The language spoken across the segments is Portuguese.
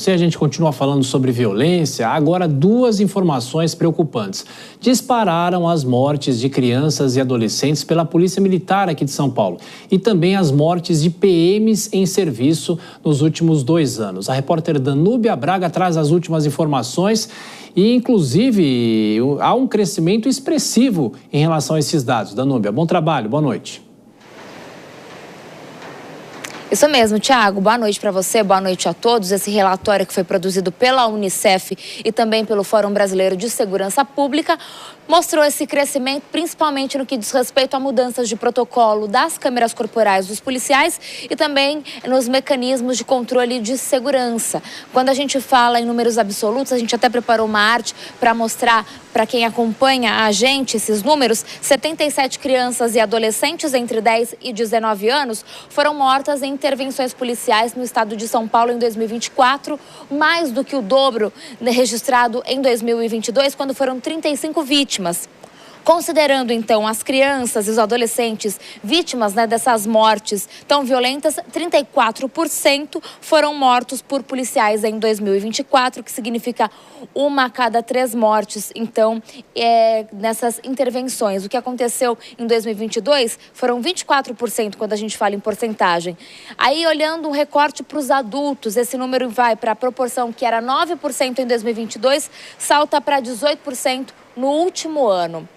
Se a gente continua falando sobre violência, agora duas informações preocupantes. Dispararam as mortes de crianças e adolescentes pela Polícia Militar aqui de São Paulo e também as mortes de PMs em serviço nos últimos 2 anos. A repórter Danúbia Braga traz as últimas informações e, inclusive, há um crescimento expressivo em relação a esses dados. Danúbia, bom trabalho, boa noite. Isso mesmo, Thiago. Boa noite para você, boa noite a todos. Esse relatório que foi produzido pela Unicef e também pelo Fórum Brasileiro de Segurança Pública mostrou esse crescimento, principalmente no que diz respeito a mudanças de protocolo das câmeras corporais dos policiais e também nos mecanismos de controle de segurança. Quando a gente fala em números absolutos, a gente até preparou uma arte para mostrar para quem acompanha a gente esses números. 77 crianças e adolescentes entre 10 e 19 anos foram mortas em intervenções policiais no estado de São Paulo em 2024, mais do que o dobro registrado em 2022, quando foram 35 vítimas. Considerando, então, as crianças e os adolescentes vítimas dessas mortes tão violentas, 34% foram mortos por policiais em 2024, que significa 1 a cada 3 mortes, então, nessas intervenções. O que aconteceu em 2022 foram 24% quando a gente fala em porcentagem. Aí, olhando um recorte para os adultos, esse número vai para a proporção que era 9% em 2022, salta para 18% no último ano.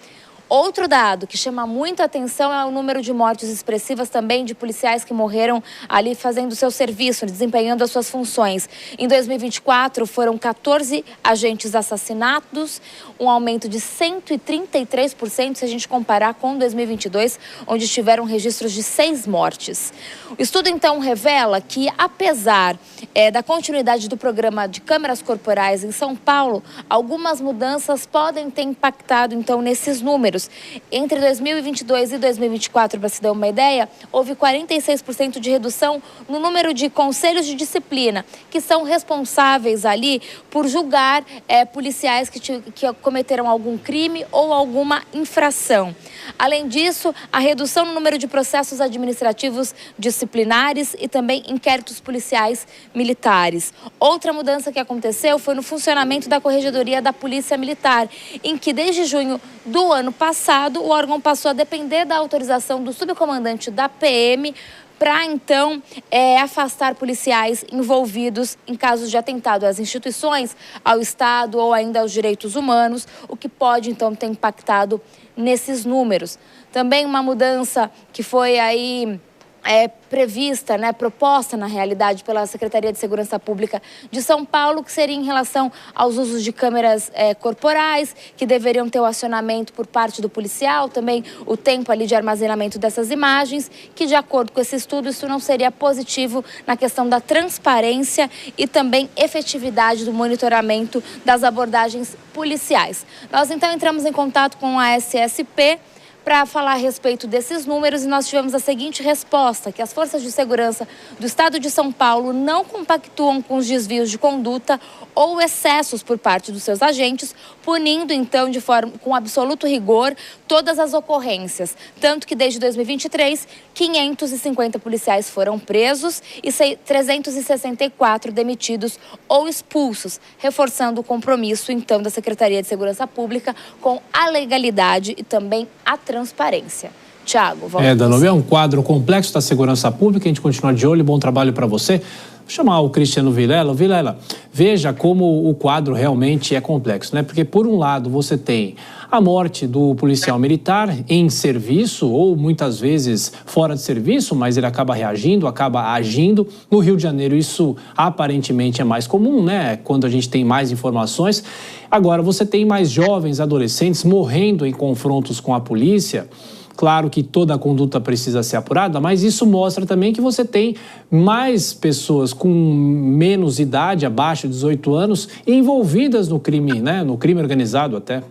Outro dado que chama muita atenção é o número de mortes expressivas também de policiais que morreram ali fazendo o seu serviço, desempenhando as suas funções. Em 2024, foram 14 agentes assassinados, um aumento de 133% se a gente comparar com 2022, onde tiveram registros de 6 mortes. O estudo, então, revela que, apesar da continuidade do programa de câmeras corporais em São Paulo, algumas mudanças podem ter impactado, então, nesses números. Entre 2022 e 2024, para se dar uma ideia, houve 46% de redução no número de conselhos de disciplina, que são responsáveis ali por julgar policiais que cometeram algum crime ou alguma infração. Além disso, a redução no número de processos administrativos disciplinares e também inquéritos policiais militares. Outra mudança que aconteceu foi no funcionamento da Corregedoria da Polícia Militar, em que desde junho do ano passado o órgão passou a depender da autorização do subcomandante da PM para, então, afastar policiais envolvidos em casos de atentado às instituições, ao Estado ou ainda aos direitos humanos, o que pode, então, ter impactado nesses números. Também uma mudança que foi aí prevista, proposta na realidade pela Secretaria de Segurança Pública de São Paulo, que seria em relação aos usos de câmeras corporais, que deveriam ter o acionamento por parte do policial, também o tempo ali de armazenamento dessas imagens, que de acordo com esse estudo, isso não seria positivo na questão da transparência e também efetividade do monitoramento das abordagens policiais. Nós então entramos em contato com a SSP para falar a respeito desses números e nós tivemos a seguinte resposta, que as forças de segurança do estado de São Paulo não compactuam com os desvios de conduta ou excessos por parte dos seus agentes, punindo então com absoluto rigor todas as ocorrências. Tanto que desde 2023, 550 policiais foram presos e 364 demitidos ou expulsos, reforçando o compromisso então da Secretaria de Segurança Pública com a legalidade e também a transparência. Tiago, volta. Danúbia, é um quadro complexo da segurança pública, a gente continua de olho, bom trabalho para você. Vou chamar o Cristiano Vilela. Vilela, veja como o quadro realmente é complexo, né? Porque, por um lado, você tem a morte do policial militar em serviço ou, muitas vezes, fora de serviço, mas ele acaba reagindo, acaba agindo. No Rio de Janeiro, isso aparentemente é mais comum, né? Quando a gente tem mais informações. Agora, você tem mais jovens, adolescentes morrendo em confrontos com a polícia. Claro que toda a conduta precisa ser apurada, mas isso mostra também que você tem mais pessoas com menos idade, abaixo de 18 anos, envolvidas no crime, né? No crime organizado até.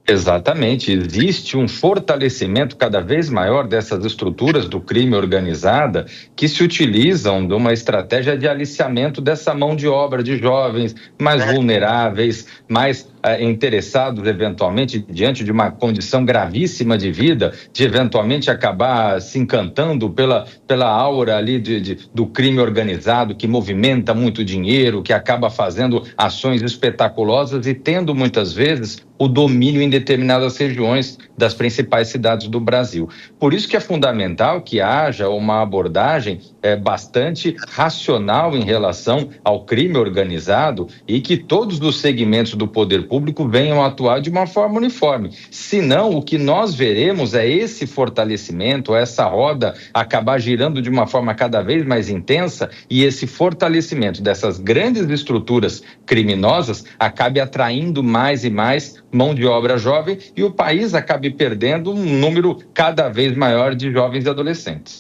Exatamente, existe um fortalecimento cada vez maior dessas estruturas do crime organizada que se utilizam de uma estratégia de aliciamento dessa mão de obra de jovens mais vulneráveis, mais interessados, eventualmente, diante de uma condição gravíssima de vida, de eventualmente acabar se encantando pela aura ali do crime organizado, que movimenta muito dinheiro, que acaba fazendo ações espetaculosas e tendo muitas vezes o domínio em determinadas regiões das principais cidades do Brasil. Por isso que é fundamental que haja uma abordagem bastante racional em relação ao crime organizado e que todos os segmentos do poder público venham a atuar de uma forma uniforme. Senão, o que nós veremos é esse fortalecimento, essa roda acabar girando de uma forma cada vez mais intensa e esse fortalecimento dessas grandes estruturas criminosas acabe atraindo mais e mais mão de obra jovem e o país acabe perdendo um número cada vez maior de jovens e adolescentes.